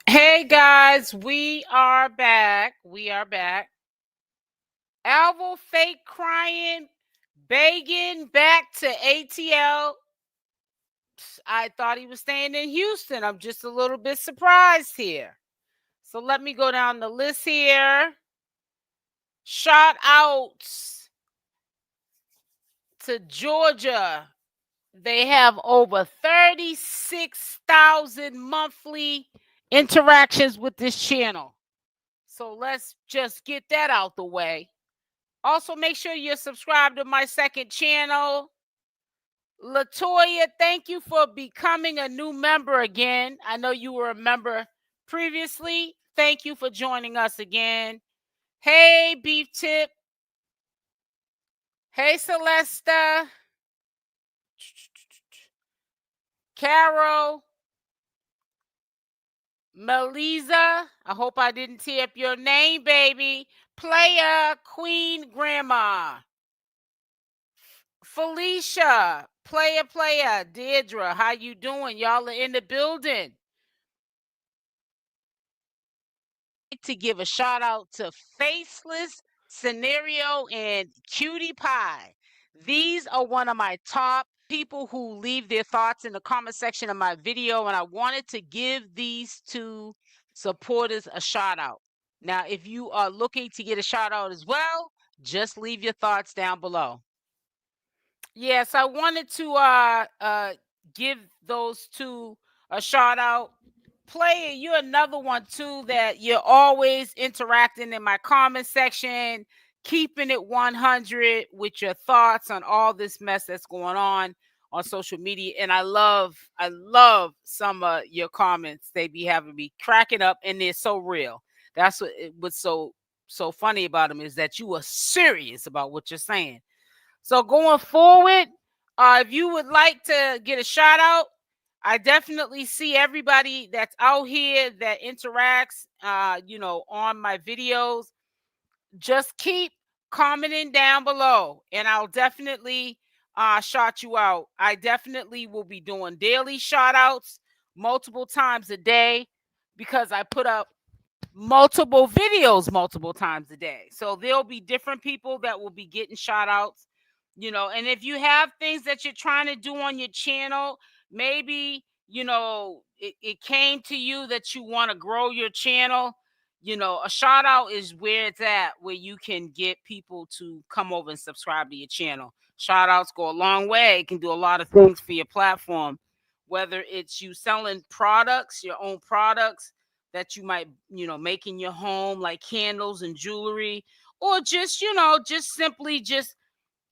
Hey guys, we are back. We are back. Alvo fake crying, begging back to ATL. I thought he was staying in Houston. I'm just a little bit surprised here. So let me go down the list here. Shout outs to Georgia. They have over 36,000 monthly interactions with this channel. So let's just get that out the way. Also, make sure you're subscribed to my second channel. Latoya, thank you for becoming a new member again. I know you were a member previously. Thank you for joining us again. Hey, Beef Tip. Hey, Celesta. Carol. Melisa. I hope I didn't tear up your name, baby. Player, Queen Grandma. Felicia, player, Deirdre, how you doing? Y'all are in the building. To give a shout out to Faceless Scenario and Cutie Pie. These are one of my top people who leave their thoughts in the comment section of my video, and I wanted to give these two supporters a shout out. Now, if you are looking to get a shout out as well, just leave your thoughts down below. Yes, I wanted to give those two a shout out. Player, you're another one too that you're always interacting in my comment section, keeping it 100 with your thoughts on all this mess that's going on social media. And I love some of your comments. They be having me cracking up, and they're so real. That's what's so funny about them, is that you are serious about what you're saying. So going forward, if you would like to get a shout out, I definitely see everybody that's out here that interacts, on my videos. Just keep commenting down below, and I'll definitely shout you out. I definitely will be doing daily shout outs multiple times a day, because I put up multiple videos multiple times a day. So there'll be different people that will be getting shout outs, and if you have things that you're trying to do on your channel, maybe, it came to you that you want to grow your channel, a shout out is where it's at, where you can get people to come over and subscribe to your channel. Shout outs go a long way. It can do a lot of things for your platform, whether it's you selling products, your own products that you might, make in your home, like candles and jewelry, or just, just simply just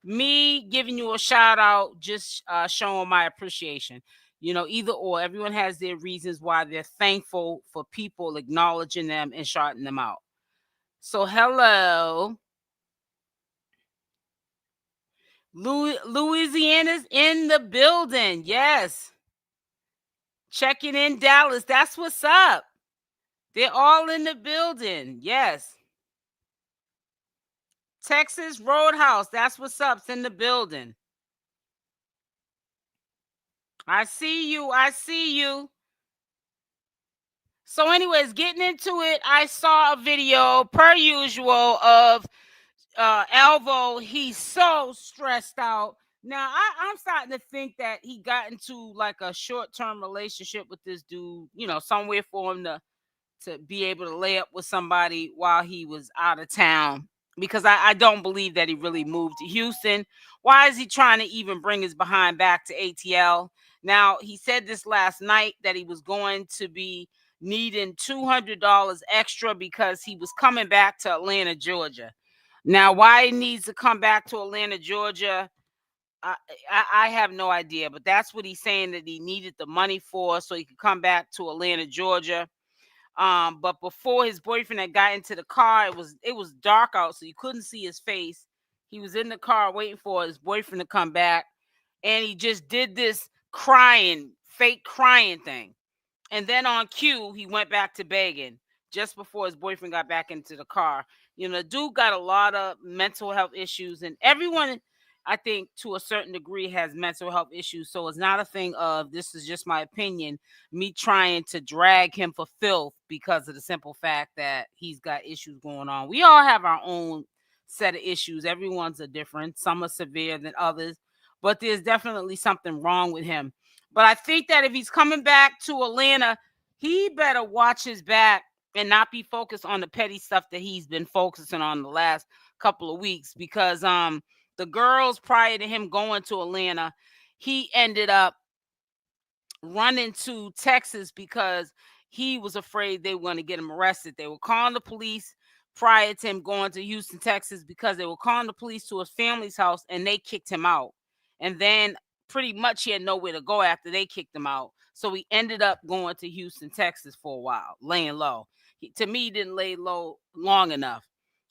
me giving you a shout out, just showing my appreciation. Either or. Everyone has their reasons why they're thankful for people acknowledging them and shouting them out. So hello, Louisiana's in the building. Yes, checking in Dallas. That's what's up. They're all in the building. Yes. Texas Roadhouse. That's what's up. It's in the building. I see you. I see you. So anyways, getting into it, I saw a video per usual of Alvo. He's so stressed out. Now, I'm starting to think that he got into like a short-term relationship with this dude, somewhere for him to be able to lay up with somebody while he was out of town, because I don't believe that he really moved to Houston. Why is he trying to even bring his behind back to ATL? Now, he said this last night that he was going to be needing $200 extra because he was coming back to Atlanta, Georgia. Now, why he needs to come back to Atlanta, Georgia, I have no idea, but that's what he's saying that he needed the money for, so he could come back to Atlanta, Georgia. But before his boyfriend had got into the car, it was dark out, so you couldn't see his face. He was in the car waiting for his boyfriend to come back, and he just did this fake crying thing. And then on cue, he went back to begging just before his boyfriend got back into the car. The dude got a lot of mental health issues, and everyone, I think to a certain degree has mental health issues. So it's not a thing of, this is just my opinion, me trying to drag him for filth because of the simple fact that he's got issues going on. We all have our own set of issues. Everyone's are different. Some are severe than others, but there's definitely something wrong with him. But I think that if he's coming back to Atlanta, he better watch his back and not be focused on the petty stuff that he's been focusing on the last couple of weeks, because the girls prior to him going to Atlanta, he ended up running to Texas because he was afraid they were going to get him arrested. They were calling the police prior to him going to Houston, Texas, because they were calling the police to his family's house and they kicked him out. And then pretty much he had nowhere to go after they kicked him out. So he ended up going to Houston, Texas for a while, laying low. To me, he didn't lay low long enough.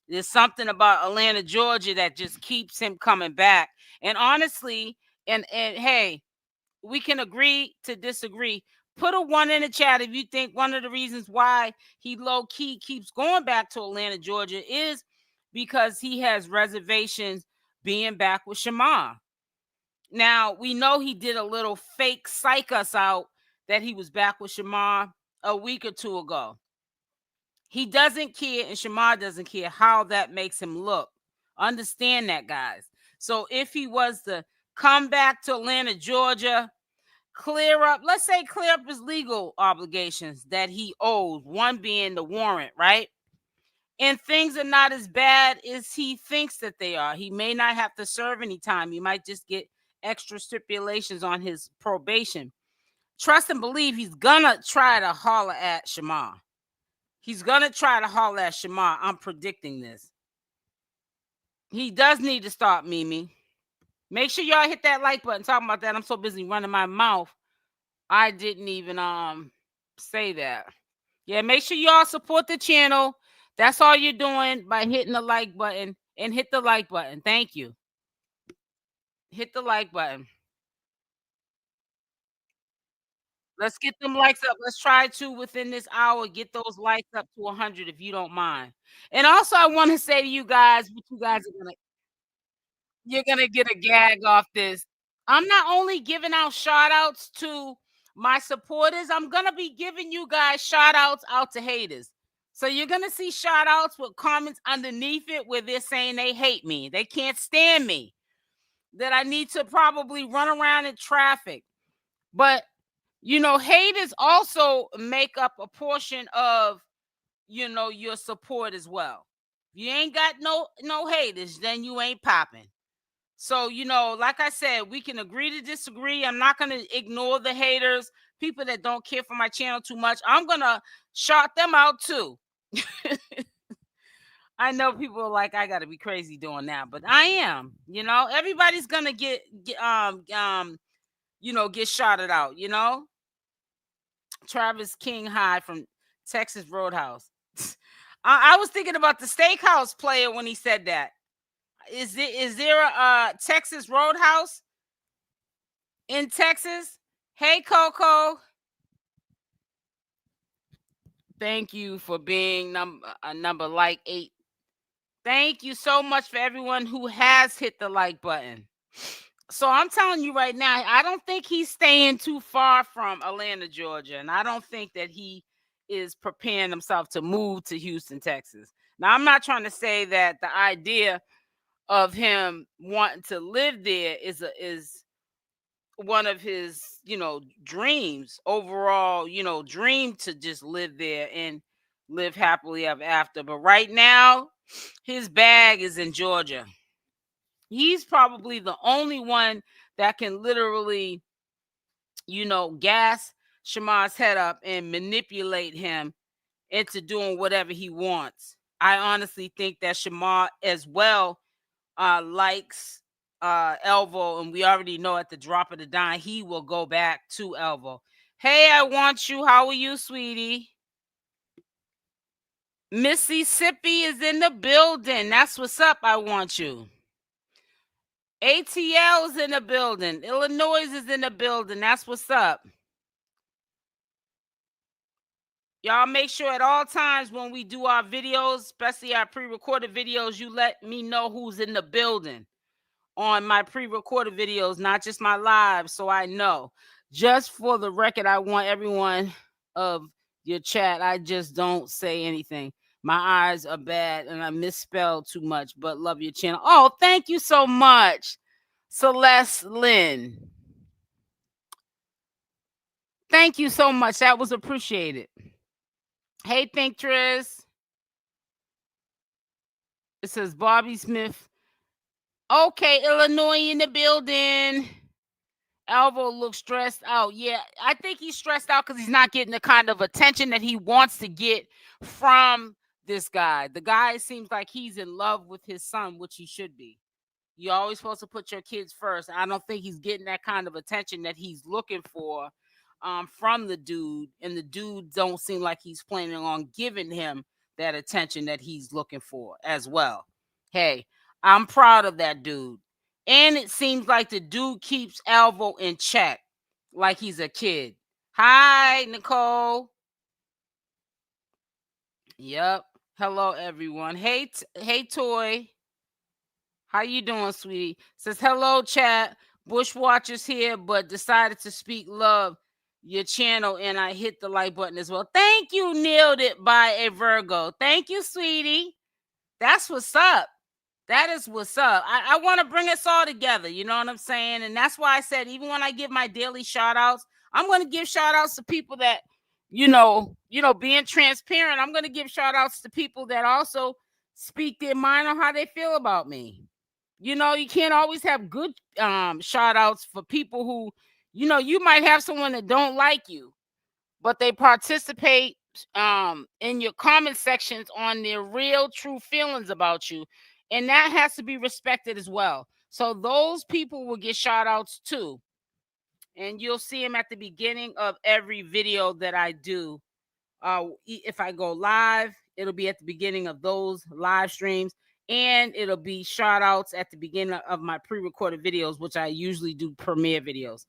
There's something about Atlanta, Georgia that just keeps him coming back. And honestly, and hey, we can agree to disagree. Put a 1 in the chat if you think one of the reasons why he low key keeps going back to Atlanta, Georgia is because he has reservations being back with Shamar. Now, we know he did a little fake psych us out that he was back with Shamar a week or two ago. He doesn't care, and Shamar doesn't care how that makes him look. Understand that, guys. So if he was to come back to Atlanta, Georgia, clear up his legal obligations that he owes, one being the warrant, right? And things are not as bad as he thinks that they are. He may not have to serve any time. He might just get extra stipulations on his probation. Trust and believe he's gonna try to holler at Shamar. He's gonna try to holler at Shamar. I'm predicting this. He does need to stop, Mimi. Make sure y'all hit that like button. Talking about that, I'm so busy running my mouth, I didn't even say that. Yeah, make sure y'all support the channel. That's all you're doing by hitting the like button, and hit the like button. Thank you. Hit the like button. Let's get them likes up. Let's try to, within this hour, get those likes up to 100 if you don't mind. And also, I want to say to you guys, what you guys are you're gonna get a gag off this. I'm not only giving out shout outs to my supporters, I'm gonna be giving you guys shout outs out to haters. So you're gonna see shout outs with comments underneath it where they're saying they hate me, they can't stand me, that I need to probably run around in traffic. But haters also make up a portion of your support as well. If you ain't got no haters, then you ain't popping. So, like I said, we can agree to disagree. I'm not going to ignore the haters, people that don't care for my channel too much. I'm going to shout them out too. I know people are like, I got to be crazy doing that, but I am. Everybody's going to get shouted out, Travis King High from Texas Roadhouse. I was thinking about the steakhouse player when he said that. Is there a Texas Roadhouse in Texas? Hey, Coco. Thank you for being number like 8. Thank you so much for everyone who has hit the like button. So I'm telling you right now, I don't think he's staying too far from Atlanta, Georgia, and I don't think that he is preparing himself to move to Houston, Texas. Now, I'm not trying to say that the idea of him wanting to live there is one of his dreams, overall dream to just live there and live happily ever after. But right now his bag is in Georgia. He's probably the only one that can literally gas Shamar's head up and manipulate him into doing whatever he wants. I honestly think that Shamar as well likes Alvo, and we already know at the drop of the dime he will go back to Alvo. Hey, I want you. How are you, sweetie? Mississippi is in the building. That's what's up. I want you. ATL is in the building. Illinois is in the building. That's what's up. Y'all make sure at all times when we do our videos, especially our pre-recorded videos, you let me know who's in the building. on my pre-recorded videos, not just my live, so I know. Just for the record, I want everyone of your chat, I just don't say anything. My eyes are bad and I misspelled too much, but love your channel. Oh, thank you so much, Celeste Lynn. Thank you so much. That was appreciated. Hey, Thinktris. It says Bobby Smith. Okay, Illinois in the building. Alvo looks stressed out. Yeah, I think he's stressed out because he's not getting the kind of attention that he wants to get from this guy. The guy seems like he's in love with his son, which he should be. You're always supposed to put your kids first. I don't think he's getting that kind of attention that he's looking for from the dude. And the dude don't seem like he's planning on giving him that attention that he's looking for as well. Hey, I'm proud of that dude. And it seems like the dude keeps Alvo in check like he's a kid. Hi, Nicole. Yep. Hello, everyone. Hey, Toy. How you doing, sweetie? Says, hello, chat. Bushwatchers here, but decided to speak love your channel, and I hit the like button as well. Thank you, nailed it by a Virgo. Thank you, sweetie. That's what's up. That is what's up. I want to bring us all together. You know what I'm saying? And that's why I said, even when I give my daily shout outs, I'm going to give shout outs to people that, being transparent. I'm going to give shout outs to people that also speak their mind on how they feel about me. You can't always have good shout outs for people who, you might have someone that don't like you, but they participate in your comment sections on their real true feelings about you, and that has to be respected as well. So those people will get shout outs too, and you'll see them at the beginning of every video that I do. If I go live, it'll be at the beginning of those live streams, and it'll be shout outs at the beginning of my pre-recorded videos, which I usually do premiere videos.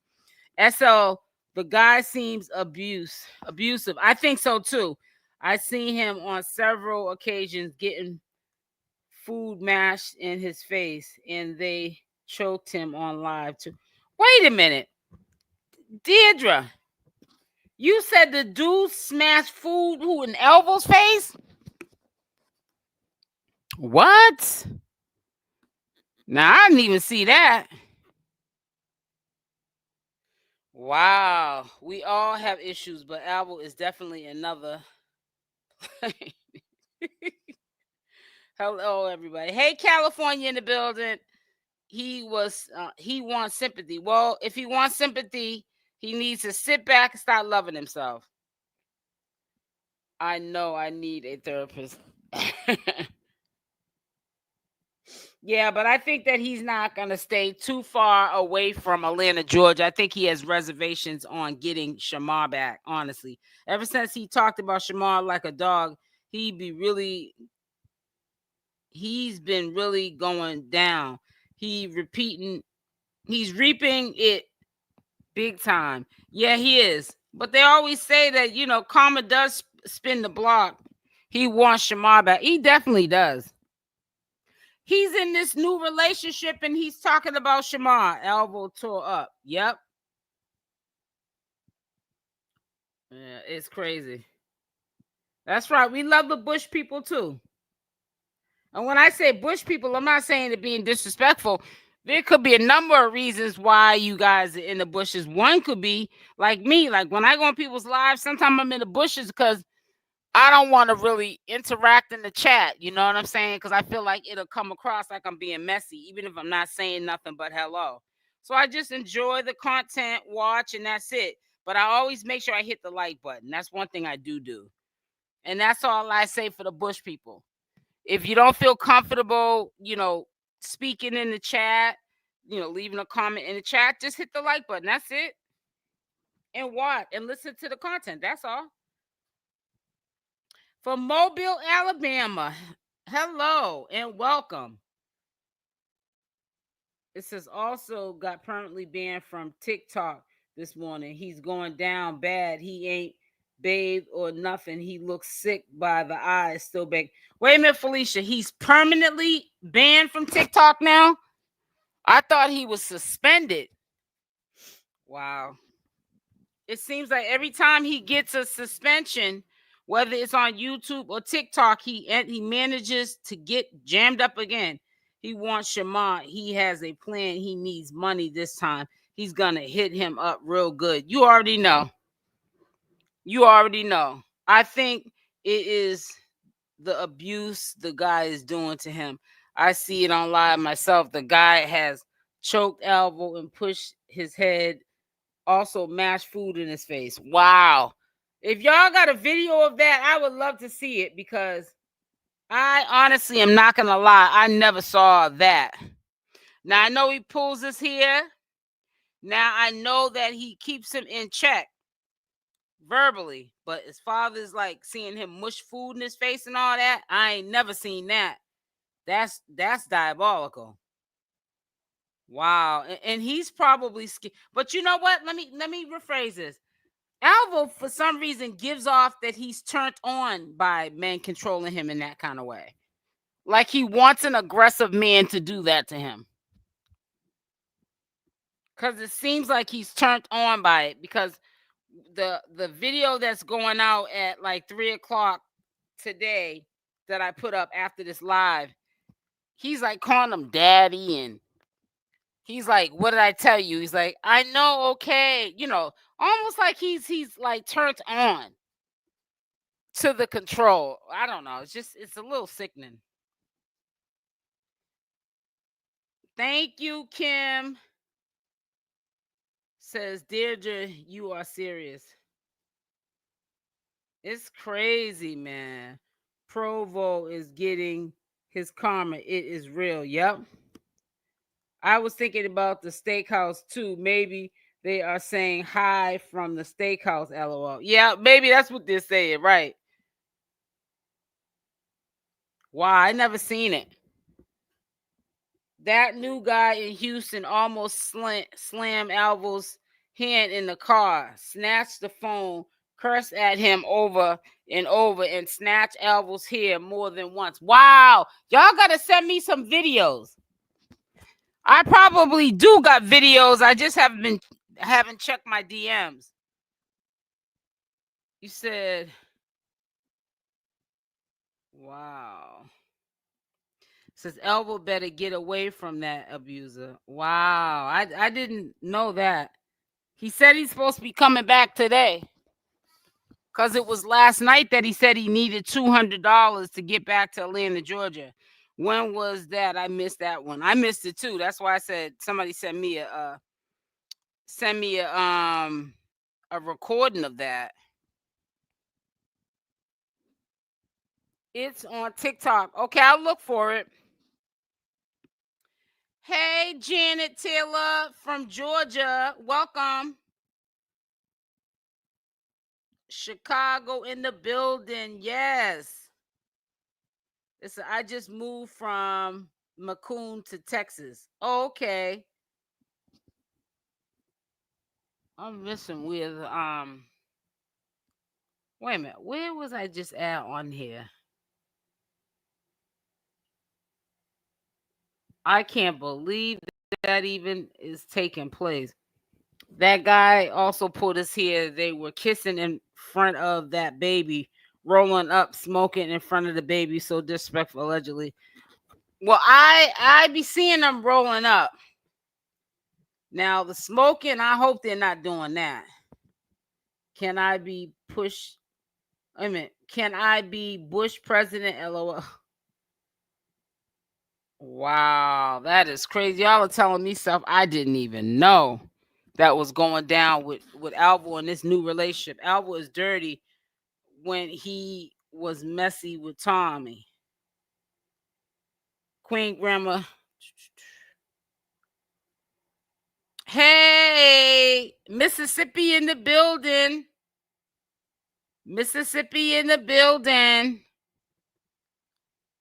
SL, the guy seems abusive. I think so too. I seen him on several occasions getting food mashed in his face, and they choked him on live too. Wait a minute, Deirdre. You said the dude smashed food in Alvo's face? What? Now, I didn't even see that. Wow. We all have issues, but Alvo is definitely another. Hello, everybody. Hey, California in the building. He wants sympathy. Well, if he wants sympathy, he needs to sit back and start loving himself. I know I need a therapist. Yeah, but I think that he's not going to stay too far away from Atlanta, Georgia. I think he has reservations on getting Shamar back, honestly. Ever since he talked about Shamar like a dog, he's been really going down. He's reaping it big time. Yeah, he is. But they always say that, karma does spin the block. He wants Shamar back. He definitely does. He's in this new relationship and he's talking about Shamar. Alvo tore up. Yep. Yeah, it's crazy. That's right. We love the Bush people too. And when I say Bush people, I'm not saying it being disrespectful. There could be a number of reasons why you guys are in the bushes. One could be like me. Like when I go on people's lives, sometimes I'm in the bushes because I don't want to really interact in the chat. You know what I'm saying? Because I feel like it'll come across like I'm being messy, even if I'm not saying nothing but hello. So I just enjoy the content, watch, and that's it. But I always make sure I hit the like button. That's one thing I do. And that's all I say for the Bush people. If you don't feel comfortable, speaking in the chat, leaving a comment in the chat, just hit the like button. That's it. And watch and listen to the content. That's all. From Mobile, Alabama. Hello and welcome. It says also got permanently banned from TikTok this morning. He's going down bad. He ain't bathed or nothing. He looks sick by the eyes, still big. Wait a minute, Felicia. He's permanently banned from TikTok now? I thought he was suspended. Wow. It seems like every time he gets a suspension, whether it's on YouTube or TikTok, he manages to get jammed up again. He wants shamar. He has a plan. He needs money this time. He's gonna hit him up real good. You already know. You already know. I think it is the abuse the guy is doing to him. I see it on live myself. The guy has choked Alvo and pushed his head, also mashed food in his face. Wow. If y'all got a video of that, I would love to see it, because I honestly am not gonna lie, I never saw that. Now I know he pulls his hair. Now I know that he keeps him in check verbally, but his father's like seeing him mush food in his face and all that, I ain't never seen that. That's diabolical. Wow. And he's probably scared. But you know what? Let me rephrase this. Alvo, for some reason, gives off that he's turned on by men controlling him in that kind of way. Like he wants an aggressive man to do that to him. Because it seems like he's turned on by it. Because the video that's going out at like 3 o'clock today that I put up after this live, he's like calling him daddy, and he's like, what did I tell you? He's like, I know, okay. You know, almost like he's like turned on to the control. I don't know. It's a little sickening. Thank you, Kim. Says, 𝗪𝗔𝗧, you are serious. It's crazy, man. Provo is getting his karma. It is real. Yep. I was thinking about the steakhouse too. Maybe they are saying hi from the steakhouse, LOL. Yeah, maybe that's what they're saying, right? Wow, I never seen it. That new guy in Houston almost slammed Alvo's hand in the car, snatched the phone, cursed at him over and over, and snatched Alvo's hair more than once. Wow, y'all gotta send me some videos. I probably do got videos. I just haven't checked my DMs. You said, wow. Says Alvo better get away from that abuser. Wow, I didn't know that. He said he's supposed to be coming back today, because it was last night that he said he needed $200 to get back to Atlanta, Georgia. When was that? I missed that one. I missed it too. That's why I said somebody send me a recording of that. It's on TikTok. Okay, I'll look for it. Hey, Janet Taylor from Georgia. Welcome. Chicago in the building. Yes. I just moved from Macomb to Texas. Okay. I'm missing with wait a minute. Where was I just at on here? I can't believe that even is taking place. That guy also put us here. They were kissing in front of that baby, rolling up, smoking in front of the baby. So disrespectful, allegedly. Well, I be seeing them rolling up. Now the smoking, I hope they're not doing that. Can I be pushed? I mean, can I be Bush president? LOL. Wow, that is crazy. Y'all are telling me stuff I didn't even know that was going down with Alvo and this new relationship. Alvo is dirty when he was messy with Tommy. Queen Grandma. Hey, Mississippi in the building. Mississippi in the building.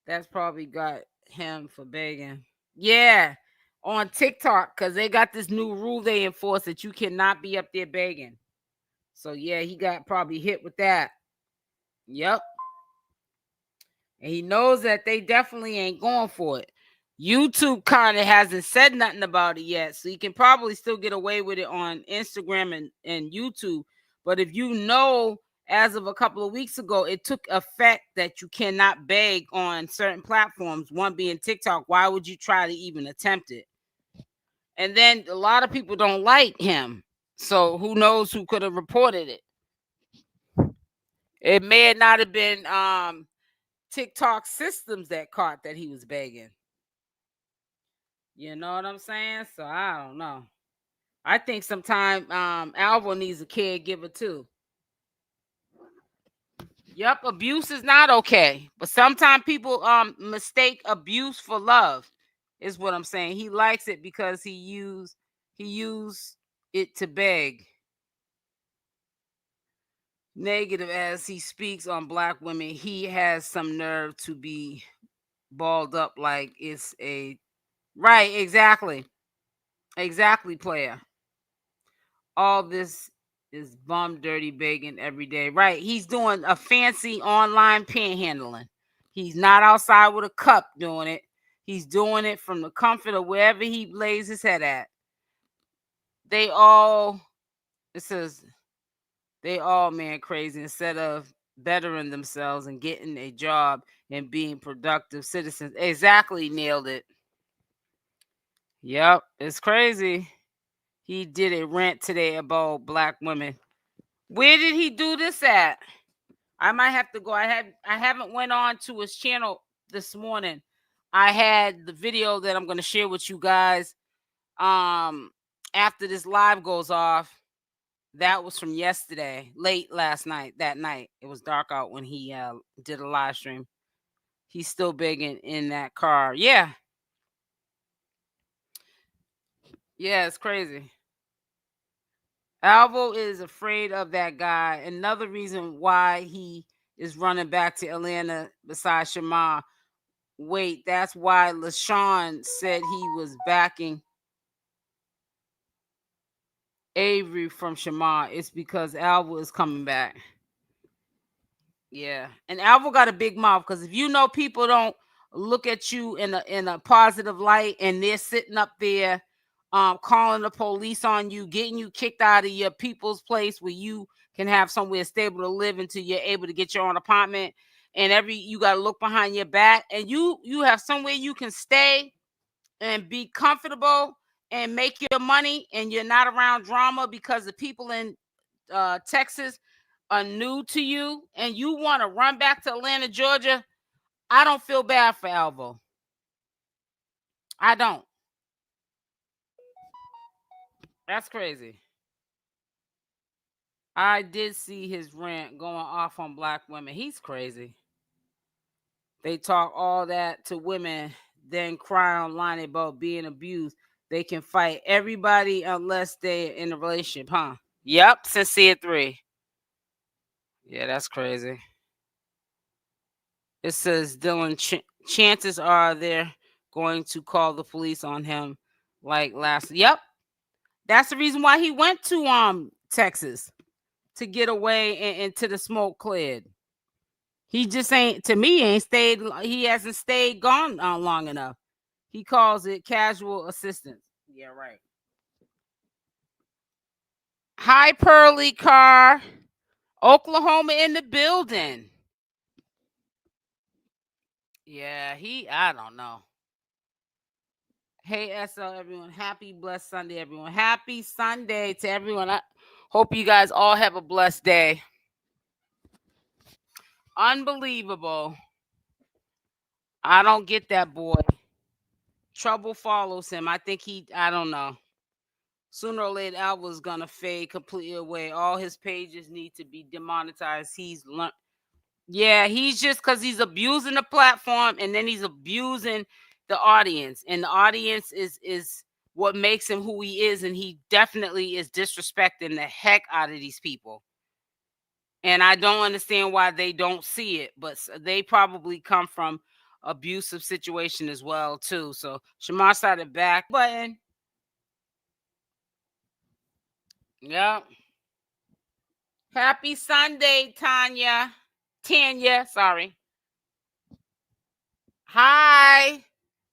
That's probably got him for begging. Yeah, on TikTok, because they got this new rule they enforce that you cannot be up there begging. So yeah, he got probably hit with that. Yep. And he knows that they definitely ain't going for it. YouTube kind of hasn't said nothing about it yet, so you can probably still get away with it on Instagram and YouTube. But if you know, as of a couple of weeks ago, it took effect that you cannot beg on certain platforms, one being TikTok. Why would you try to even attempt it? And then a lot of people don't like him, so who knows who could have reported it? It may not have been TikTok systems that caught that he was begging. You know what I'm saying? So I don't know. I think sometimes Alvo needs a caregiver too. Yep, abuse is not okay. But sometimes people mistake abuse for love, is what I'm saying. He likes it because he used it to beg. Negative as he speaks on black women, he has some nerve to be balled up like it's a right, exactly. Exactly, player. All this is bum dirty begging every day. Right. He's doing a fancy online panhandling. He's not outside with a cup doing it. He's doing it from the comfort of wherever he lays his head at. They all, it says, they all man crazy instead of bettering themselves and getting a job and being productive citizens. Exactly, nailed it. Yep, it's crazy. He did a rant today about black women. Where did he do this at? I might have to go. I haven't went on to his channel this morning. I had the video that I'm going to share with you guys after this live goes off. That was from yesterday, late last night. That night, it was dark out when he did a live stream. He's still begging in that car. Yeah, it's crazy. Alvo is afraid of that guy. Another reason why he is running back to Atlanta besides 𝗪𝗪. Wait, that's why LaShawn said he was backing Avery from 𝗪𝗪. It's because Alvo is coming back. Yeah, and Alvo got a big mouth because if you know people don't look at you in a positive light, and they're sitting up there calling the police on you, getting you kicked out of your people's place where you can have somewhere stable to live until you're able to get your own apartment, and you got to look behind your back, and you have somewhere you can stay and be comfortable and make your money, and you're not around drama because the people in Texas are new to you, and you want to run back to Atlanta, Georgia. I don't feel bad for Alvo. I don't. That's crazy. I did see his rant going off on black women. He's crazy. They talk all that to women, then cry online about being abused. They can fight everybody unless they're in a relationship, huh? Yep, Sincere 3. Yeah, that's crazy. It says Dylan, chances are they're going to call the police on him like last. Yep, that's the reason why he went to Texas, to get away and to the smoke cleared. He just ain't, to me, ain't stayed. He hasn't stayed gone long enough. He calls it casual assistance. Yeah, right. Hi, Pearly Car. Oklahoma in the building. Yeah, I don't know. Hey, SL, everyone. Happy, blessed Sunday, everyone. Happy Sunday to everyone. I hope you guys all have a blessed day. Unbelievable. I don't get that boy. Trouble follows him. I think I don't know. Sooner or later, Alvo's going to fade completely away. All his pages need to be demonetized. He's learned. Yeah, he's just because he's abusing the platform, and then he's abusing the audience. And the audience is what makes him who he is. And he definitely is disrespecting the heck out of these people. And I don't understand why they don't see it, but they probably come from abusive situation as well, too. So 𝗪𝗪 started back button. Yep. Happy Sunday, Tanya, sorry. Hi.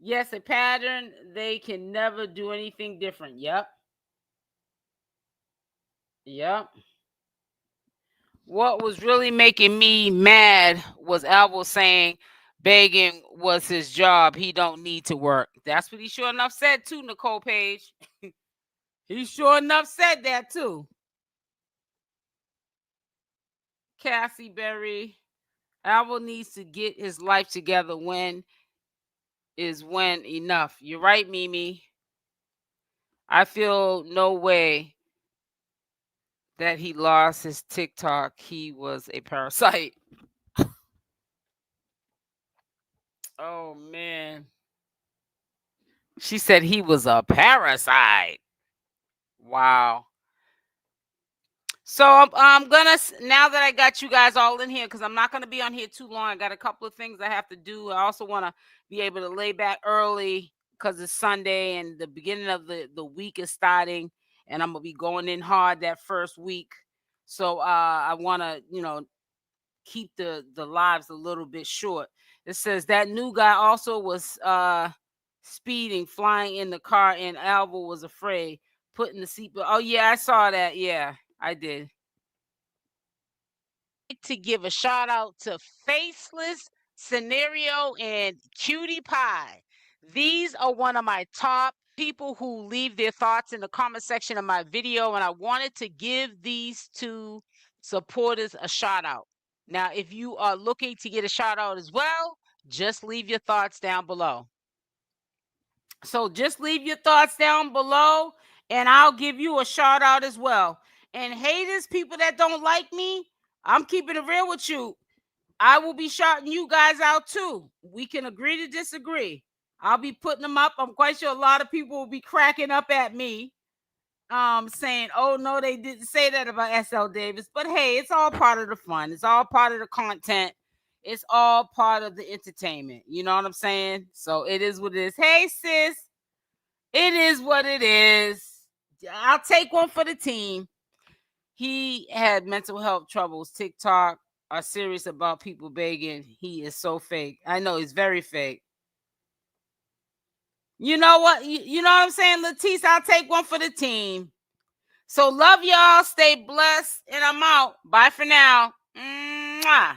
Yes, a pattern. They can never do anything different. Yep. Yep. What was really making me mad was Alvo saying begging was his job. He don't need to work. That's what he sure enough said too, Nicole Page. He sure enough said that too. Cassie Berry. Alvo needs to get his life together. When is when enough? You're right, Mimi. I feel no way that he lost his TikTok. He was a parasite. Oh man. She said he was a parasite. Wow. So I'm gonna, now that I got you guys all in here, because I'm not gonna be on here too long. I got a couple of things I have to do. I also want to be able to lay back early because it's Sunday and the beginning of the week is starting, and I'm gonna be going in hard that first week. So I want to, keep the lives a little bit short. It says that new guy also was speeding, flying in the car, and Alvo was afraid, putting the seatbelt. Oh yeah, I saw that. Yeah, I did. To give a shout out to Faceless, Scenario, and 𝗡𝗘𝗫𝗧. These are one of my top people who leave their thoughts in the comment section of my video, and I wanted to give these two supporters a shout out. Now, if you are looking to get a shout out as well, just leave your thoughts down below. So just leave your thoughts down below, and I'll give you a shout out as well. And haters, people that don't like me, I'm keeping it real with you. I will be shouting you guys out too. We can agree to disagree. I'll be putting them up. I'm quite sure a lot of people will be cracking up at me, saying, oh no, they didn't say that about SL Davis. But hey, it's all part of the fun. It's all part of the content. It's all part of the entertainment. You know what I'm saying? So it is what it is. Hey sis, it is what it is. I'll take one for the team. He had mental health troubles. TikTok are serious about people begging. He is so fake. I know he's very fake. You know what? You know what I'm saying, Letice? I'll take one for the team. So love y'all. Stay blessed. And I'm out. Bye for now. Mwah.